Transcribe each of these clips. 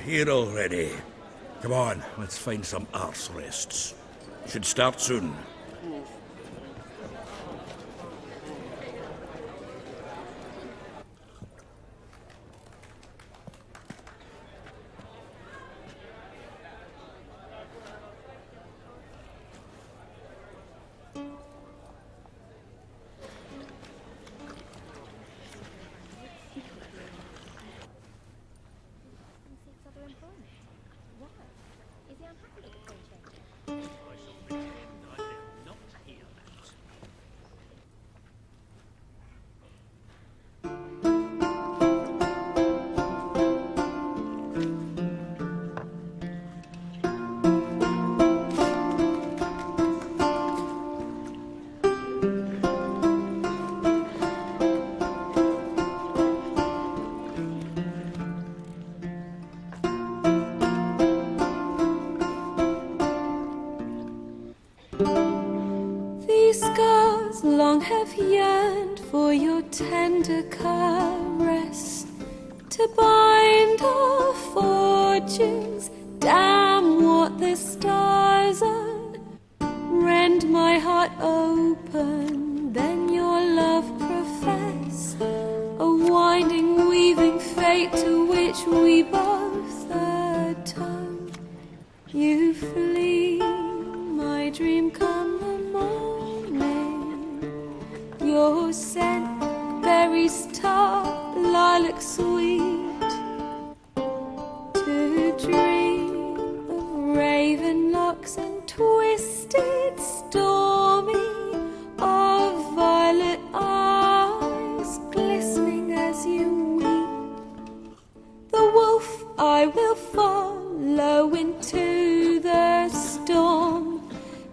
Here already. Come on, let's find some arse rests. Should start soon. Long have yearned for your tender caress, to bind our fortunes. Damn what the stars are. Rend my heart open, then your love profess, a winding, weaving fate to which we both atone. You flee, my dream come the morning. Your scent, berries tart, lilac sweet, to dream of raven locks and twisted, stormy, of violet eyes glistening as you weep. The wolf I will follow into the storm,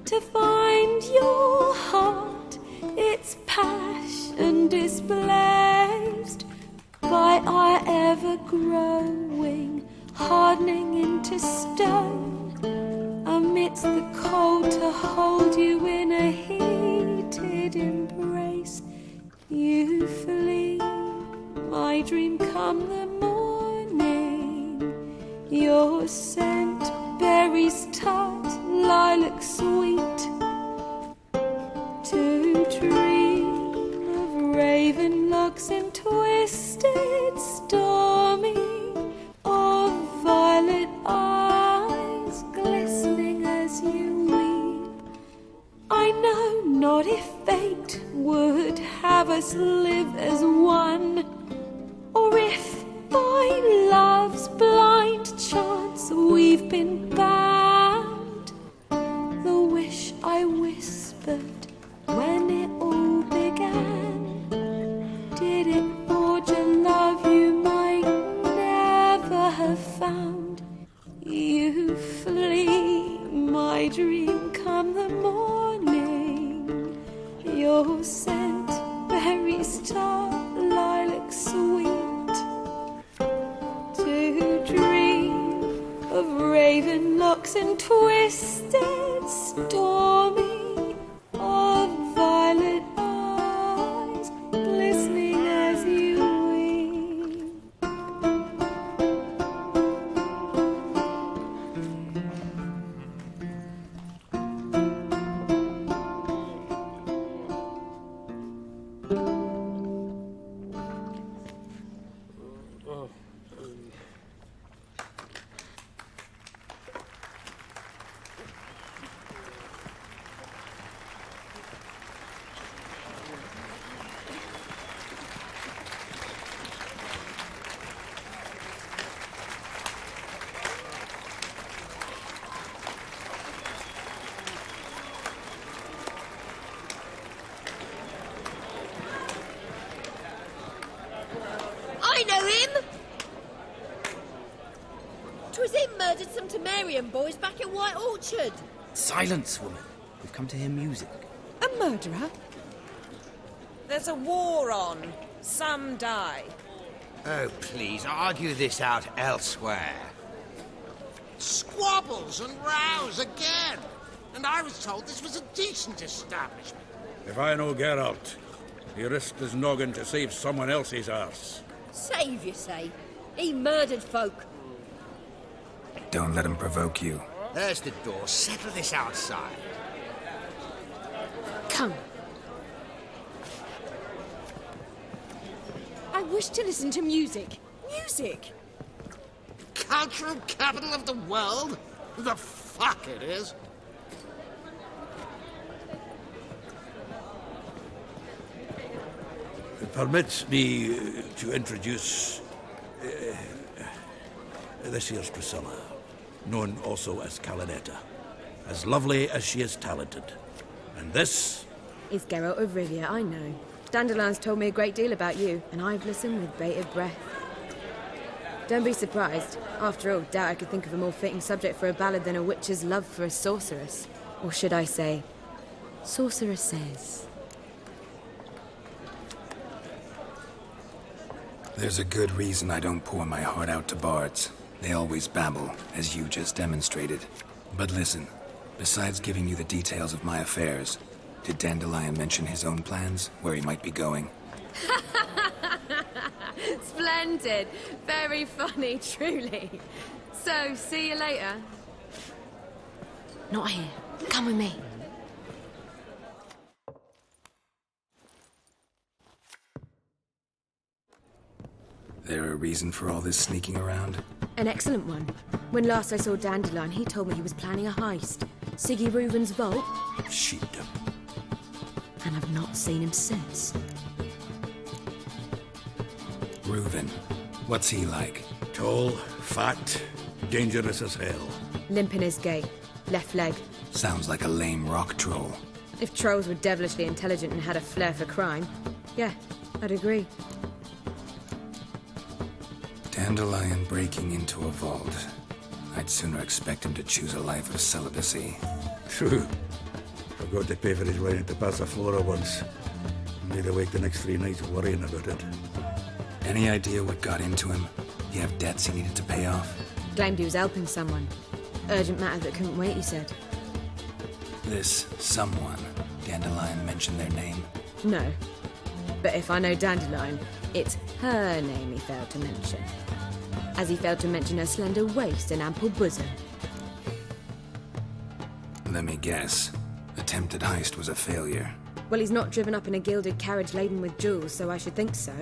to find your heart, its passion displaced by our ever-growing, hardening into stone, amidst the cold to hold you in a heated embrace. You flee, my dream come the morning, your scent, berries tart, lilac sweet, to dream of raven locks and twisted, stormy, of violet eyes glistening as you weep. I know not if fate would have us live as one, or if by love's blind chance we've been bound. The wish I whispered when it all began, did it forge a love you might never have found? You flee, my dream come the morning, your scent, berries tart, lilac sweet, to dream of raven locks and twisted, stormy, of violet eyes glistening as you weep. I know him! 'Twas him murdered some Temerian boys back at White Orchard. Silence, woman. We've come to hear music. A murderer? There's a war on. Some die. Oh, please, argue this out elsewhere. Squabbles and rows again! And I was told this was a decent establishment. If I know Geralt, he risked his noggin to save someone else's arse. Save, you say? He murdered folk. Don't let him provoke you. There's the door. Settle this outside. Come. I wish to listen to music. Music! Cultural capital of the world? The fuck it is. Permit me to introduce this here's Priscilla, known also as Calinetta, as lovely as she is talented. And this Is Geralt of Rivia, I know. Dandelion's told me a great deal about you, and I've listened with bated breath. Don't be surprised. After all, doubt I could think of a more fitting subject for a ballad than a witch's love for a sorceress. Or should I say, sorceresses. There's a good reason I don't pour my heart out to bards. They always babble, as you just demonstrated. But listen, besides giving you the details of my affairs, did Dandelion mention his own plans, where he might be going? Splendid. Very funny, truly. So, see you later. Not here. Come with me. There a reason for all this sneaking around? An excellent one. When last I saw Dandelion, he told me he was planning a heist. Siggy Reuven's vault. sheepdom. And I've not seen him since. Reuven. What's he like? Tall, fat, dangerous as hell. Limp in his gait. Left leg. Sounds like a lame rock troll. If trolls were devilishly intelligent and had a flair for crime, yeah, I'd agree. Dandelion breaking into a vault. I'd sooner expect him to choose a life of celibacy. True. Forgot to pay for his rent to Passaflora once. Made awake the next 3 nights worrying about it. Any idea what got into him? You have debts he needed to pay off? Claimed he was helping someone. Urgent matter that couldn't wait, he said. This someone, Dandelion mentioned their name? No. But if I know Dandelion, it's her name he failed to mention. As he failed to mention her slender waist and ample bosom. Let me guess. Attempted heist was a failure. Well, he's not driven up in a gilded carriage laden with jewels, so I should think so.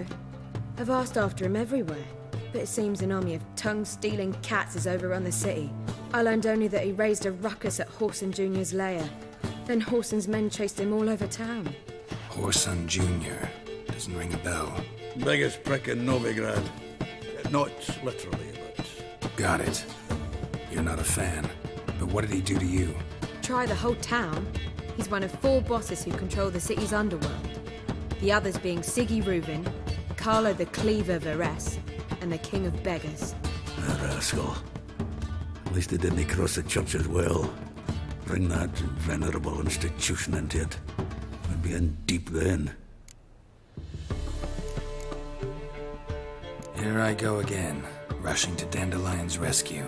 I've asked after him everywhere, but it seems an army of tongue-stealing cats has overrun the city. I learned only that he raised a ruckus at Whoreson Jr.'s lair. Then Whoreson's men chased him all over town. Whoreson Jr. Doesn't ring a bell. Biggest prick in Novigrad. Not literally, but... Got it. You're not a fan. But what did he do to you? Try the whole town. He's one of 4 bosses who control the city's underworld. The others being Siggy Reuven, Carlo the Cleaver Varese, and the King of Beggars. A rascal. At least he didn't cross the church as well. Bring that venerable institution into it. We'd be in deep then. Here I go again, rushing to Dandelion's rescue.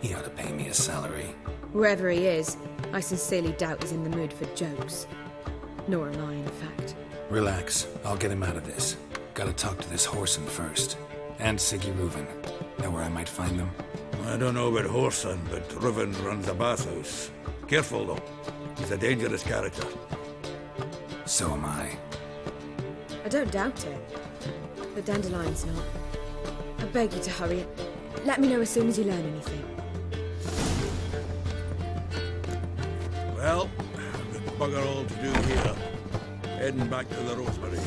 He ought to pay me a salary. Wherever he is, I sincerely doubt he's in the mood for jokes. Nor am I, in fact. Relax, I'll get him out of this. Gotta talk to this Whoreson first. And Siggy Reuven. Know where I might find them? I don't know about Whoreson, but Reuven runs a bathhouse. Careful, though. He's a dangerous character. So am I. I don't doubt it. But Dandelion's not. I beg you to hurry it. Let me know as soon as you learn anything. Well, I've got bugger all to do here. Heading back to the Rosemary.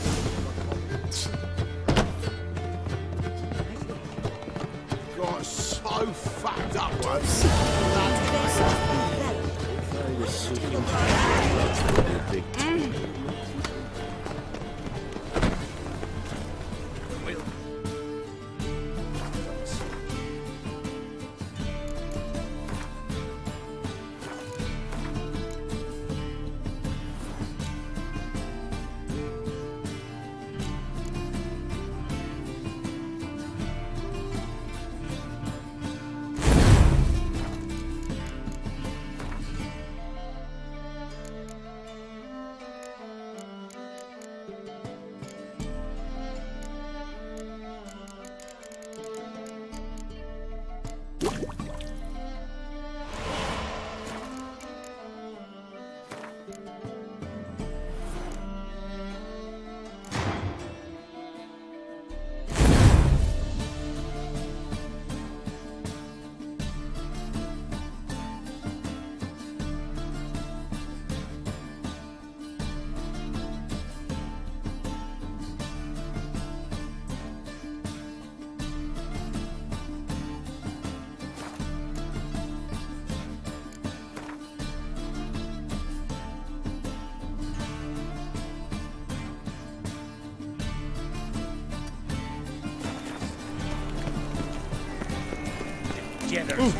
Got so fucked up once. degeneracy,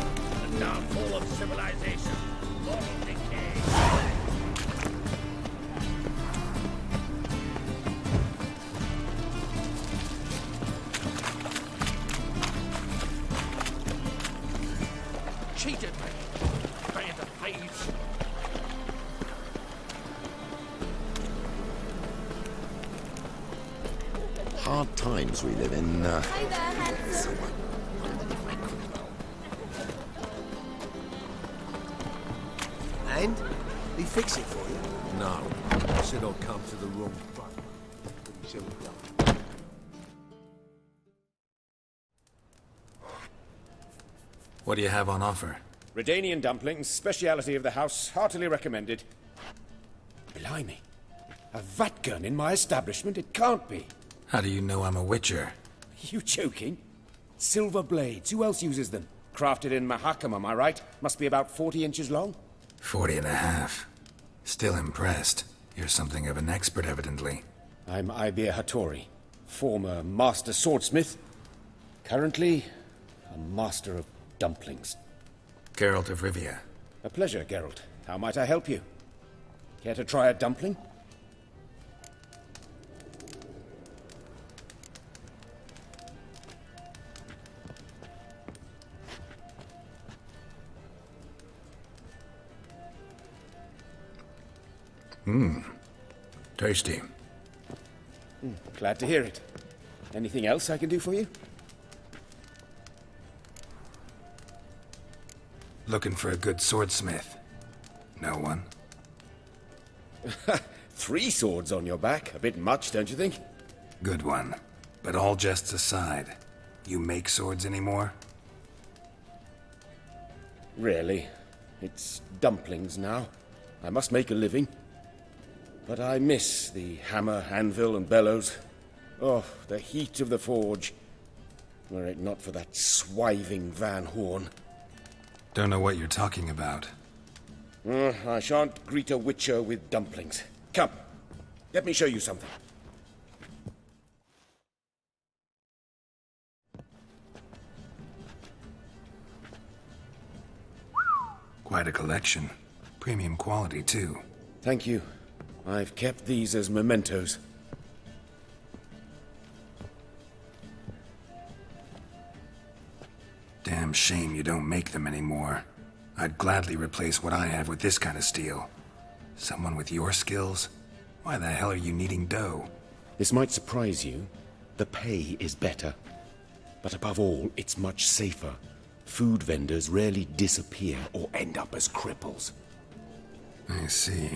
the downfall of civilization, moral decay. Cheated me. Band of thieves. Hard times we live in. Hi there, handsome. And? He fix it for you? No. I said I'll come to the wrong button. What do you have on offer? Redanian dumplings, speciality of the house, heartily recommended. Blimey. A vatgun in my establishment? It can't be. How do you know I'm a witcher? You joking? Silver blades. Who else uses them? Crafted in Mahakam, am I right? Must be about 40 inches long? 40 and a half. Still impressed. You're something of an expert, evidently. I'm Ibir Hattori, former master swordsmith. Currently, a master of dumplings. Geralt of Rivia. A pleasure, Geralt. How might I help you? Care to try a dumpling? Tasty. Glad to hear it. Anything else I can do for you? Looking for a good swordsmith. No one? 3 swords on your back. A bit much, don't you think? Good one. But all jests aside, you make swords anymore? Really. It's dumplings now. I must make a living. But I miss the hammer, anvil, and bellows. Oh, the heat of the forge. Were it not for that swiving Van Horn. Don't know what you're talking about. I shan't greet a witcher with dumplings. Come, let me show you something. Quite a collection. Premium quality, too. Thank you. I've kept these as mementos. Damn shame you don't make them anymore. I'd gladly replace what I have with this kind of steel. Someone with your skills? Why the hell are you needing dough? This might surprise you. The pay is better. But above all, it's much safer. Food vendors rarely disappear or end up as cripples. I see.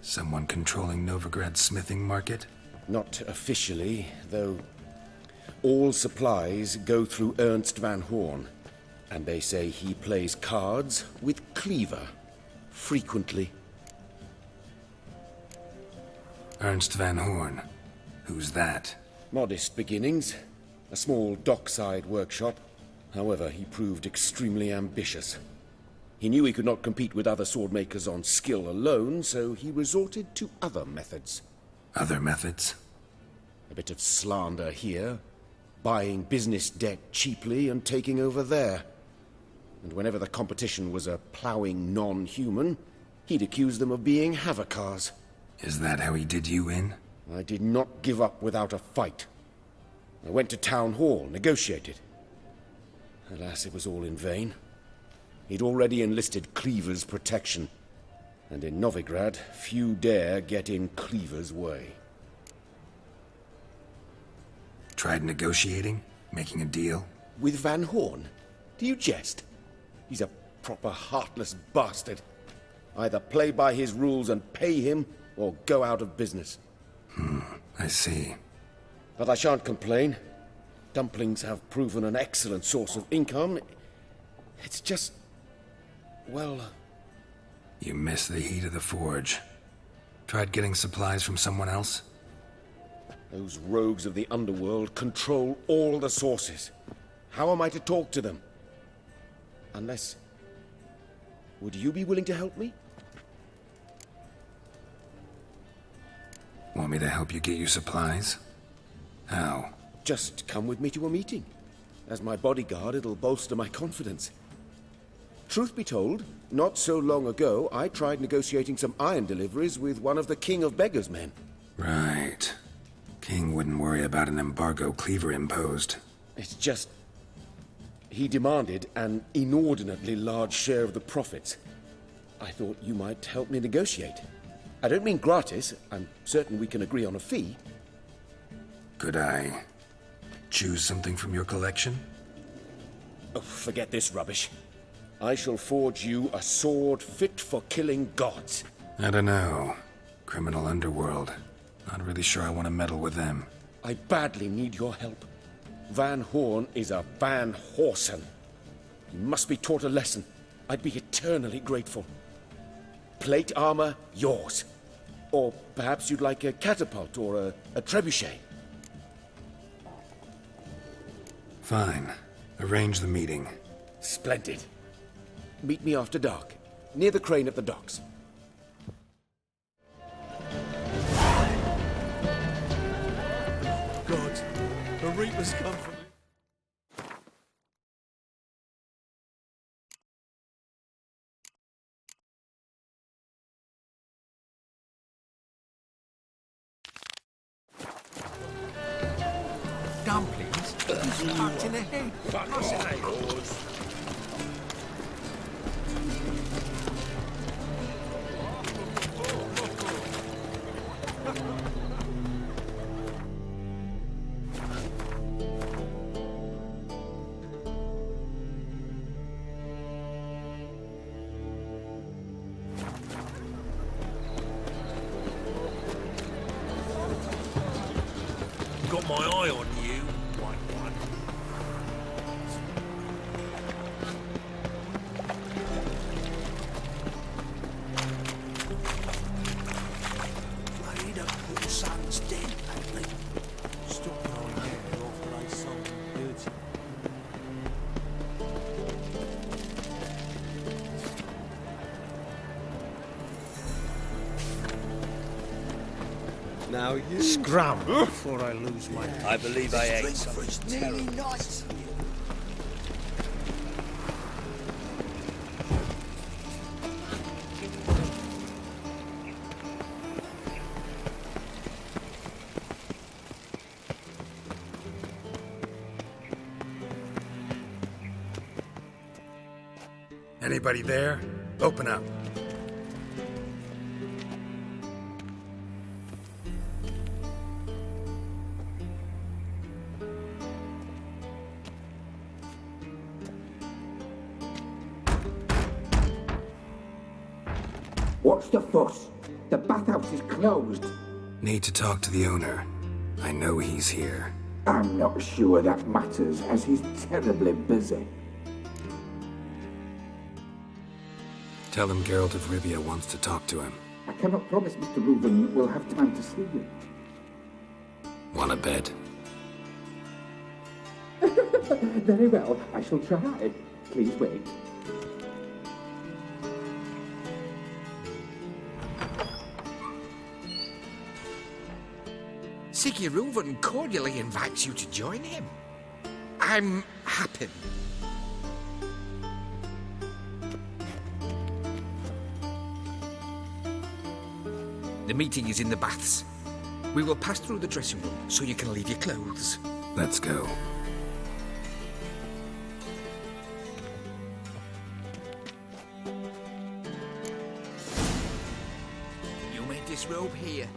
Someone controlling Novigrad's smithing market? Not officially, though all supplies go through Ernst Van Horn. And they say he plays cards with Cleaver. Frequently. Ernst Van Horn. Who's that? Modest beginnings. A small dockside workshop. However, he proved extremely ambitious. He knew he could not compete with other swordmakers on skill alone, so he resorted to other methods. Other methods? A bit of slander here, buying business debt cheaply and taking over there. And whenever the competition was a ploughing non-human, he'd accuse them of being Havakars. Is that how he did you in? I did not give up without a fight. I went to Town Hall, negotiated. Alas, it was all in vain. He'd already enlisted Cleaver's protection, and in Novigrad, few dare get in Cleaver's way. Tried negotiating? Making a deal? With Van Horn? Do you jest? He's a proper heartless bastard. Either play by his rules and pay him, or go out of business. I see. But I shan't complain. Dumplings have proven an excellent source of income. It's just... well... You miss the heat of the forge. Tried getting supplies from someone else? Those rogues of the underworld control all the sources. How am I to talk to them? Unless... would you be willing to help me? Want me to help you get you supplies? How? Just come with me to a meeting. As my bodyguard, it'll bolster my confidence. Truth be told, not so long ago, I tried negotiating some iron deliveries with one of the King of Beggars' men. Right. King wouldn't worry about an embargo Cleaver imposed. It's just... he demanded an inordinately large share of the profits. I thought you might help me negotiate. I don't mean gratis. I'm certain we can agree on a fee. Could I choose something from your collection? Oh, forget this rubbish. I shall forge you a sword fit for killing gods. I don't know. Criminal underworld. Not really sure I want to meddle with them. I badly need your help. Van Horn is a Van Horsen. He must be taught a lesson. I'd be eternally grateful. Plate armor, yours. Or perhaps you'd like a catapult or a trebuchet. Fine. Arrange the meeting. Splendid. Meet me after dark, near the crane at the docks. God, the Reapers come from... Dumplings? He's packed in a head. Got my eye on you, white one. Laid up poor son's dead, lately. Stop on getting off like something dirty. Now you... Scram before I lose my... I believe I ate something terrible. nice. Anybody there? Open up. What's the fuss? The bathhouse is closed. Need to talk to the owner. I know he's here. I'm not sure that matters, as he's terribly busy. Tell him Geralt of Rivia wants to talk to him. I cannot promise Mr. Reuben will have time to see you. Want a bed? Very well, I shall try. Please wait. Sigurd cordially invites you to join him. I'm happy. The meeting is in the baths. We will pass through the dressing room so you can leave your clothes. Let's go. You made this robe here.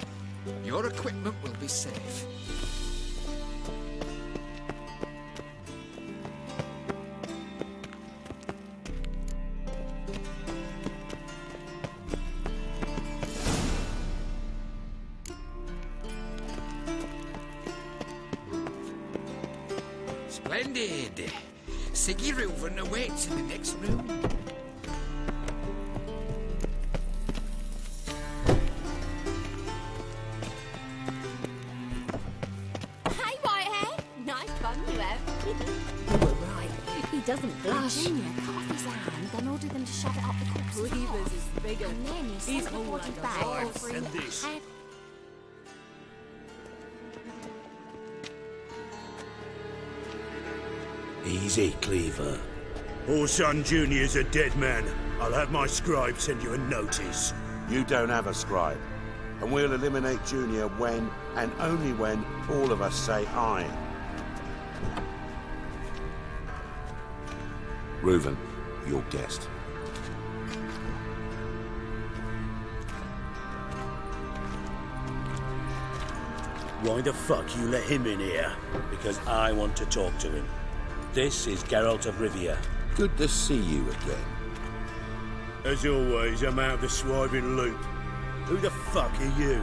Your equipment will be safe. Splendid. Sigurd awaits in the next room. Hey, Whitehead! Nice bun you have. You were right. He doesn't blush. Junior cut off his hand, then ordered them to shove it up the corpse's Reavers arse. is bigger. And then he sent the body back offering and this. a head. Easy, Cleaver. Orson Jr.'s a dead man. I'll have my scribe send you a notice. You don't have a scribe. And we'll eliminate Junior when, and only when, all of us say aye. Reuven, your guest. Why the fuck you let him in here? Because I want to talk to him. This is Geralt of Rivia. Good to see you again. As always, I'm out of the swiving loop. Who the fuck are you?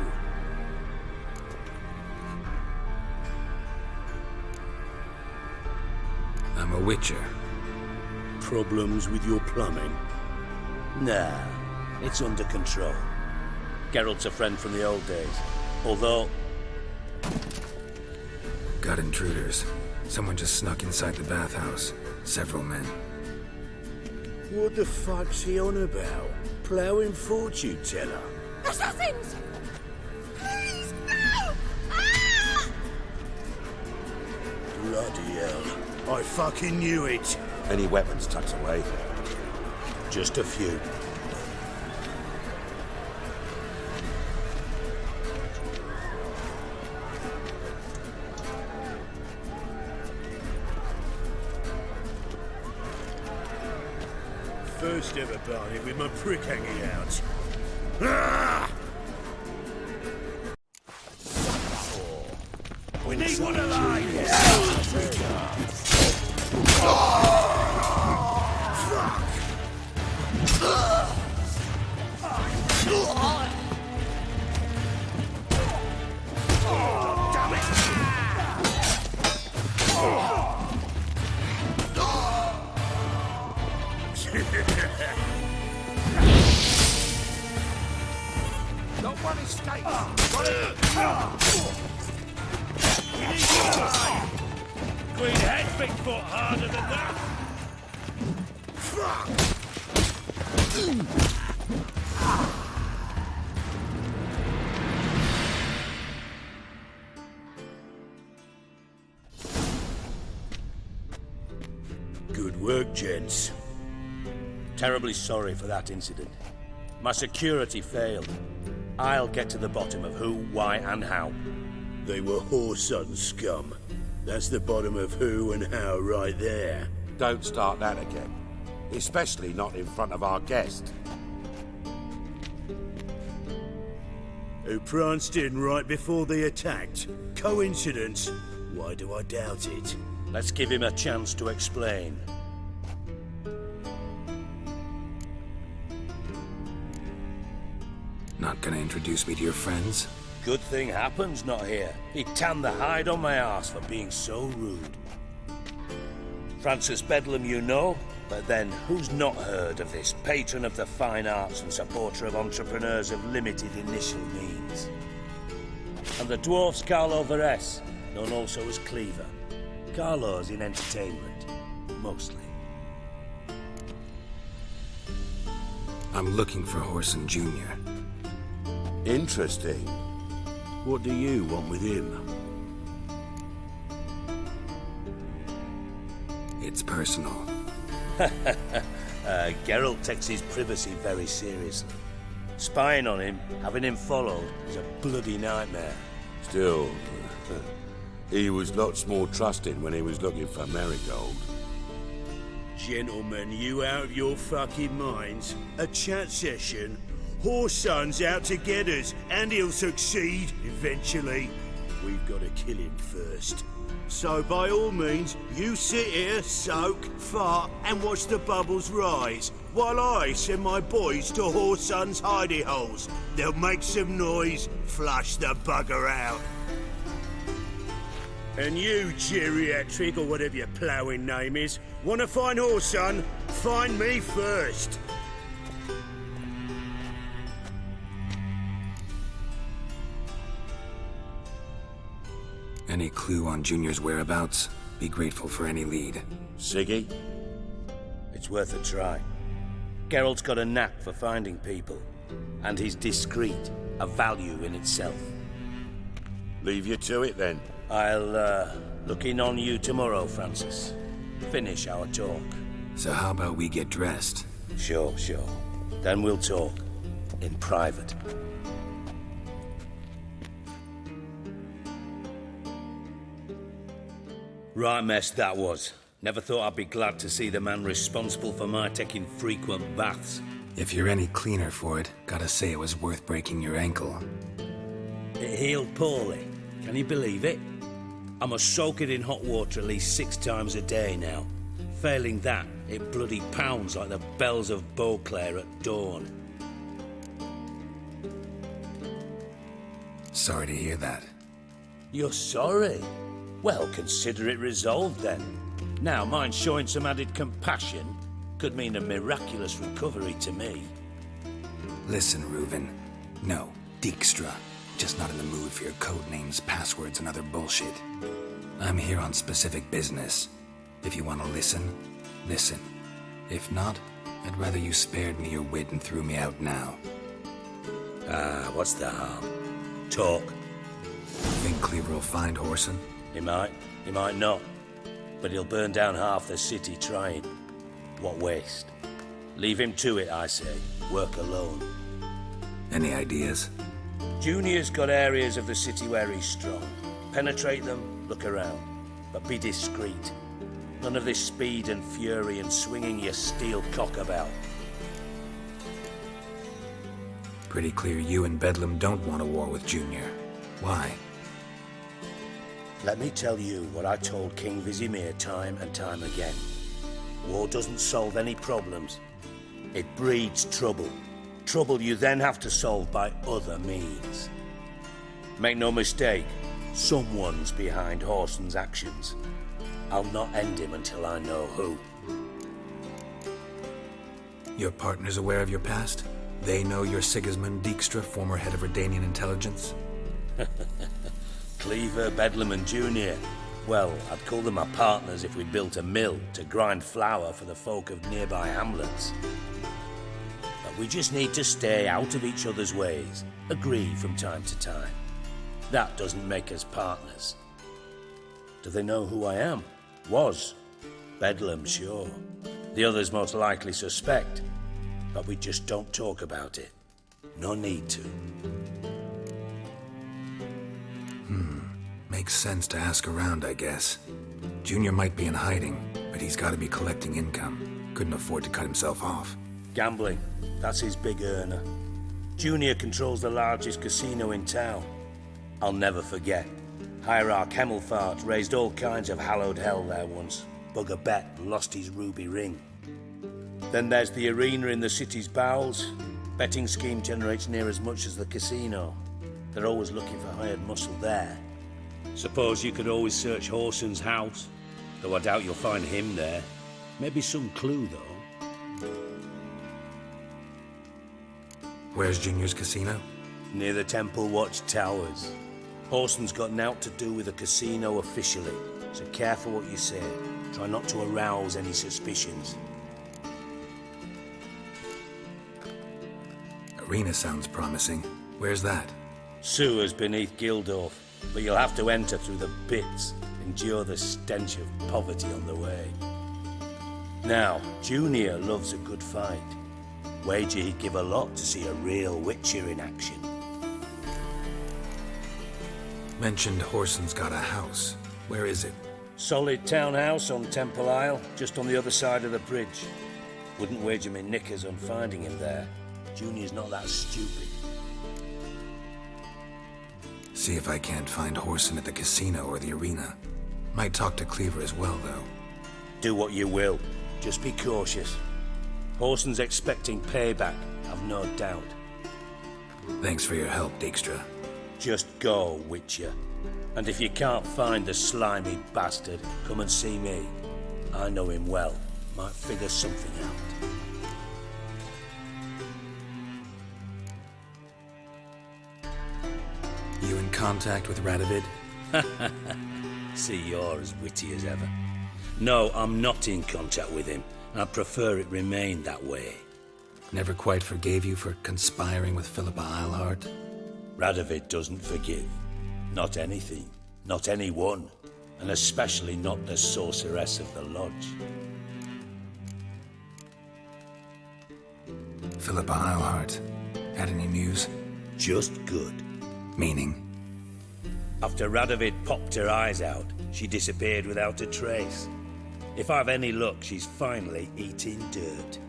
I'm a witcher. Problems with your plumbing? Nah, it's under control. Geralt's a friend from the old days. Although... Got intruders. Someone just snuck inside the bathhouse. Several men. What the fuck's he on about? Ploughing fortune teller? Assassins! Please, no! Ah! Bloody hell. I fucking knew it. Any weapons tucked away? Just a few. First ever party with my prick hanging out. Ah! We need one of Not one escapes. Queen had Bigfoot harder than that. Good work, gents. Terribly sorry for that incident. My security failed. I'll get to the bottom of who, why, and how. They were whoreson scum. That's the bottom of who and how right there. Don't start that again. Especially not in front of our guest. Who pranced in right before they attacked. Coincidence? Why do I doubt it? Let's give him a chance to explain. Not gonna introduce me to your friends? Good thing happens not here. He tanned the hide on my arse for being so rude. Francis Bedlam you know, but then who's not heard of this patron of the fine arts and supporter of entrepreneurs of limited initial means? And the dwarf's Carlo Veres, known also as Cleaver. Carlo's in entertainment, mostly. I'm looking for Whoreson Jr. Interesting. What do you want with him? It's personal. Geralt takes his privacy very seriously. Spying on him, having him followed, is a bloody nightmare. Still, he was lots more trusting when he was looking for Marigold. Gentlemen, you out of your fucking minds? A chat session? Whoreson's out to get us, and he'll succeed, eventually. We've got to kill him first. So by all means, you sit here, soak, fart, and watch the bubbles rise, while I send my boys to Whoreson's hidey holes. They'll make some noise, flush the bugger out. And you, geriatric, or whatever your ploughing name is, want to find Whoreson? Find me first. Any clue on Junior's whereabouts? Be grateful for any lead. Siggy? It's worth a try. Geralt's got a knack for finding people. And he's discreet, a value in itself. Leave you to it, then. I'll, look in on you tomorrow, Francis. Finish our talk. So how about we get dressed? Sure. Then we'll talk. In private. Right mess that was. Never thought I'd be glad to see the man responsible for my taking frequent baths. If you're any cleaner for it, gotta say it was worth breaking your ankle. It healed poorly. Can you believe it? I must soak it in hot water at least 6 times a day now. Failing that, it bloody pounds like the bells of Beauclair at dawn. Sorry to hear that. You're sorry? Well, consider it resolved then. Now, mind showing some added compassion could mean a miraculous recovery to me. Listen, Reuven. No, Dijkstra. Just not in the mood for your code names, passwords, and other bullshit. I'm here on specific business. If you want to listen, listen. If not, I'd rather you spared me your wit and threw me out now. What's the harm? Talk. Think Cleaver will find Whoreson? He might not. But he'll burn down half the city trying. What waste? Leave him to it, I say. Work alone. Any ideas? Junior's got areas of the city where he's strong. Penetrate them, look around. But be discreet. None of this speed and fury and swinging your steel cock about. Pretty clear you and Bedlam don't want a war with Junior. Why? Let me tell you what I told King Vizimir time and time again. War doesn't solve any problems. It breeds trouble. Trouble you then have to solve by other means. Make no mistake, someone's behind Whoreson's actions. I'll not end him until I know who. Your partner's aware of your past? They know you're Sigismund Dijkstra, former head of Redanian intelligence? Cleaver, Bedlam and Junior. Well, I'd call them my partners if we built a mill to grind flour for the folk of nearby hamlets. But we just need to stay out of each other's ways, agree from time to time. That doesn't make us partners. Do they know who I am? Was. Bedlam, sure. The others most likely suspect. But we just don't talk about it. No need to. Makes sense to ask around, I guess. Junior might be in hiding, but he's got to be collecting income. Couldn't afford to cut himself off. Gambling. That's his big earner. Junior controls the largest casino in town. I'll never forget. Hierarch Hemmelfart raised all kinds of hallowed hell there once. Bug a bet and lost his ruby ring. Then there's the arena in the city's bowels. Betting scheme generates near as much as the casino. They're always looking for hired muscle there. Suppose you could always search Whoreson's house, though I doubt you'll find him there. Maybe some clue, though. Where's Junior's casino? Near the Temple Watch Towers. Whoreson's got naught to do with the casino officially, so careful what you say. Try not to arouse any suspicions. Arena sounds promising. Where's that? Sewers beneath Gildorf, but you'll have to enter through the pits, endure the stench of poverty on the way. Now, Junior loves a good fight. Wager he'd give a lot to see a real Witcher in action. Mentioned Whoreson's got a house. Where is it? Solid townhouse on Temple Isle, just on the other side of the bridge. Wouldn't wager me knickers on finding him there. Junior's not that stupid. See if I can't find Whoreson at the casino or the arena. Might talk to Cleaver as well, though. Do what you will. Just be cautious. Whoreson's expecting payback, I've no doubt. Thanks for your help, Dijkstra. Just go, Witcher. And if you can't find the slimy bastard, come and see me. I know him well. Might figure something out. You in contact with Radovid? See, you're as witty as ever. No, I'm not in contact with him. I prefer it remain that way. Never quite forgave you for conspiring with Philippa Eilhart? Radovid doesn't forgive. Not anything. Not anyone. And especially not the sorceress of the lodge. Philippa Eilhart. Had any news? Just good. Meaning? After Radovid popped her eyes out, she disappeared without a trace. If I've any luck, she's finally eating dirt.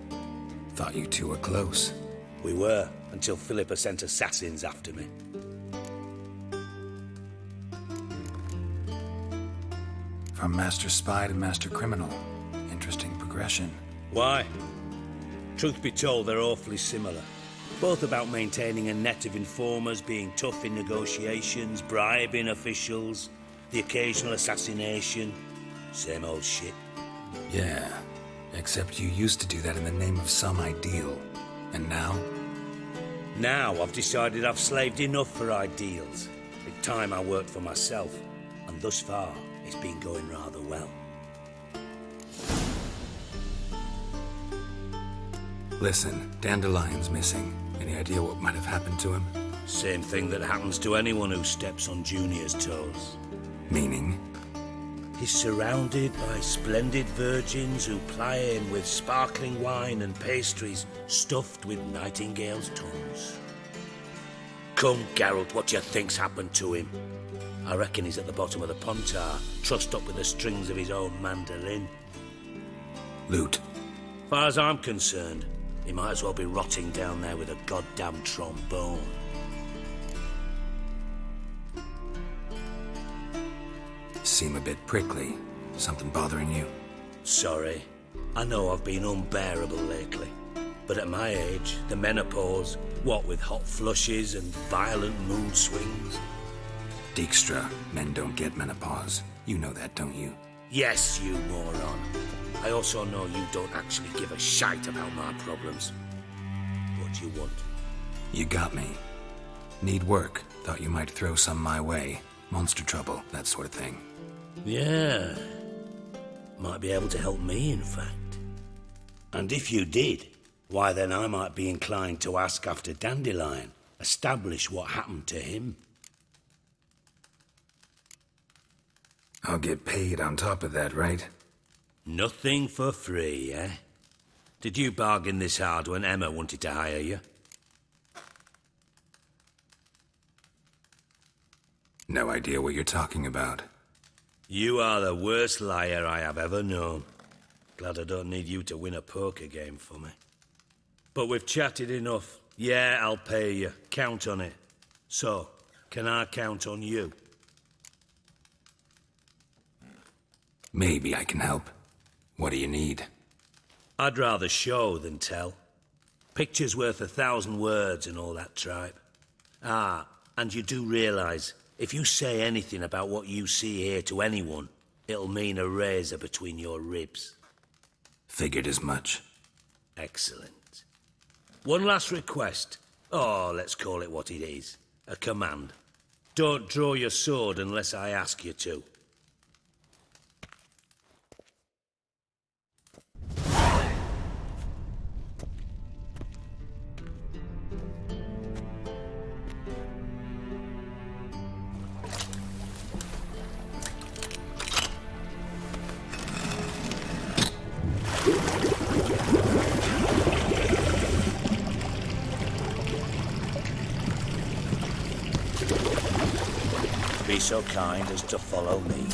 Thought you two were close. We were, until Philippa sent assassins after me. From master spy to master criminal. Interesting progression. Why? Truth be told, they're awfully similar. Both about maintaining a net of informers, being tough in negotiations, bribing officials, the occasional assassination. Same old shit. Yeah, except you used to do that in the name of some ideal. And now? Now I've decided I've slaved enough for ideals. It's time I worked for myself. And thus far, it's been going rather well. Listen, Dandelion's missing. Any idea what might have happened to him? Same thing that happens to anyone who steps on Junior's toes. Meaning? He's surrounded by splendid virgins who ply him with sparkling wine and pastries stuffed with nightingales' tongues. Come, Geralt, what do you think's happened to him? I reckon he's at the bottom of the Pontar, trussed up with the strings of his own mandolin. Loot. Far as I'm concerned, he might as well be rotting down there with a goddamn trombone. Seem a bit prickly. Something bothering you? Sorry. I know I've been unbearable lately. But at my age, the menopause, what with hot flushes and violent mood swings. Dijkstra, men don't get menopause. You know that, don't you? Yes, you moron. I also know you don't actually give a shite about my problems. What do you want? You got me. Need work. Thought you might throw some my way. Monster trouble, that sort of thing. Yeah. Might be able to help me, in fact. And if you did, why then I might be inclined to ask after Dandelion, establish what happened to him. I'll get paid on top of that, right? Nothing for free, eh? Did you bargain this hard when Emma wanted to hire you? No idea what you're talking about. You are the worst liar I have ever known. Glad I don't need you to win a poker game for me. But we've chatted enough. Yeah, I'll pay you. Count on it. So, can I count on you? Maybe I can help. What do you need? I'd rather show than tell. Picture's worth 1,000 words and all that tripe. Ah, and you do realise, if you say anything about what you see here to anyone, it'll mean a razor between your ribs. Figured as much. Excellent. One last request. Oh, let's call it what it is. A command. Don't draw your sword unless I ask you to. Be so kind as to follow me.